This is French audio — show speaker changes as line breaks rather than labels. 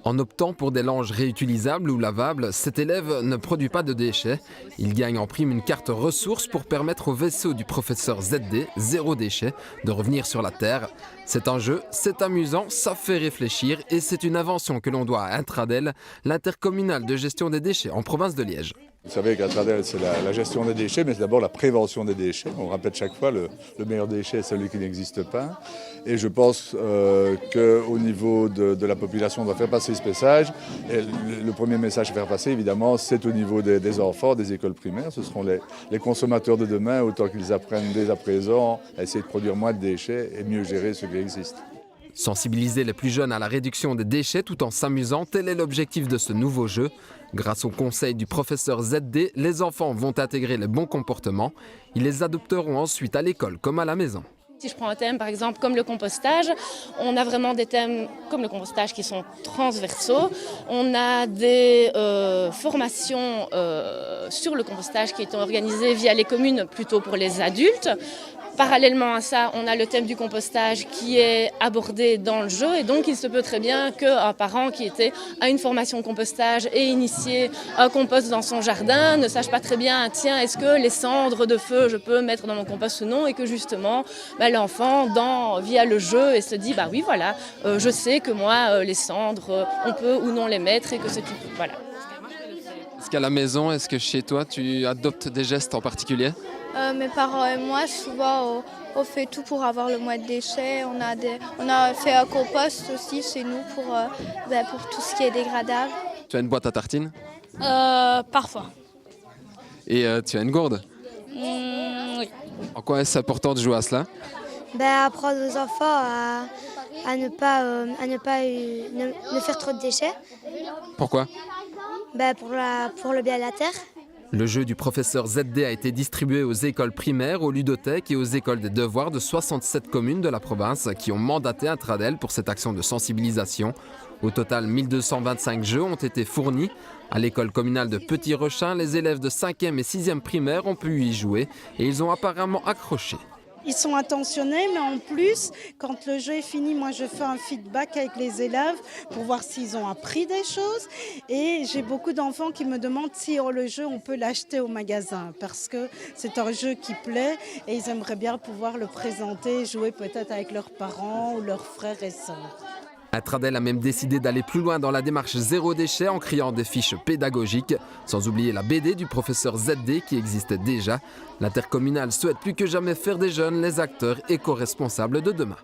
En optant pour des langes réutilisables ou lavables, cet élève ne produit pas de déchets. Il gagne en prime une carte ressources pour permettre au vaisseau du professeur ZD, zéro déchet, de revenir sur la Terre. C'est un jeu, c'est amusant, ça fait réfléchir et c'est une invention que l'on doit à Intradel, l'intercommunal de gestion des déchets en province de Liège.
Vous savez qu'Intradel, c'est la gestion des déchets, mais c'est d'abord la prévention des déchets. On répète chaque fois, le meilleur déchet est celui qui n'existe pas. Et je pense qu'au niveau de la population, on doit faire passer ce message. Et le premier message à faire passer, évidemment, c'est au niveau des enfants, des écoles primaires. Ce seront les consommateurs de demain, autant qu'ils apprennent dès à présent à essayer de produire moins de déchets et mieux gérer ce qui existe.
Sensibiliser les plus jeunes à la réduction des déchets tout en s'amusant, tel est l'objectif de ce nouveau jeu. Grâce au conseil du professeur ZD, les enfants vont intégrer les bons comportements. Ils les adopteront ensuite à l'école comme à la maison.
Si je prends un thème par exemple comme le compostage, on a vraiment des thèmes comme le compostage qui sont transversaux. On a des formations sur le compostage qui sont organisées via les communes plutôt pour les adultes. Parallèlement à ça, on a le thème du compostage qui est abordé dans le jeu et donc il se peut très bien qu'un parent qui était à une formation compostage et initié un compost dans son jardin ne sache pas très bien, tiens, est-ce que les cendres de feu, je peux mettre dans mon compost ou non, et que justement, l'enfant, via le jeu, et se dit, bah oui, voilà, je sais que moi, les cendres, on peut ou non les mettre et que ce type, voilà.
Est-ce qu'à la maison, est-ce que chez toi, tu adoptes des gestes en particulier ?
Mes parents et moi, souvent, on fait tout pour avoir le moins de déchets. On a fait un compost aussi chez nous pour tout ce qui est dégradable.
Tu as une boîte à tartines ?
Parfois.
Et tu as une gourde ?
Oui.
En quoi est-ce important de jouer à cela ?
Apprendre aux enfants à ne faire trop de déchets.
Pourquoi ?
Pour le bien de la terre.
Le jeu du professeur ZD a été distribué aux écoles primaires, aux ludothèques et aux écoles des devoirs de 67 communes de la province qui ont mandaté Intradel pour cette action de sensibilisation. Au total, 1225 jeux ont été fournis. À l'école communale de Petit-Rechin, les élèves de 5e et 6e primaire ont pu y jouer et ils ont apparemment accroché.
Ils sont attentionnés, mais en plus, quand le jeu est fini, moi je fais un feedback avec les élèves pour voir s'ils ont appris des choses. Et j'ai beaucoup d'enfants qui me demandent si le jeu, on peut l'acheter au magasin, parce que c'est un jeu qui plaît et ils aimeraient bien pouvoir le présenter, jouer peut-être avec leurs parents ou leurs frères et sœurs.
Intradel a même décidé d'aller plus loin dans la démarche zéro déchet en créant des fiches pédagogiques, sans oublier la BD du professeur ZD qui existait déjà. L'intercommunal souhaite plus que jamais faire des jeunes les acteurs éco-responsables de demain.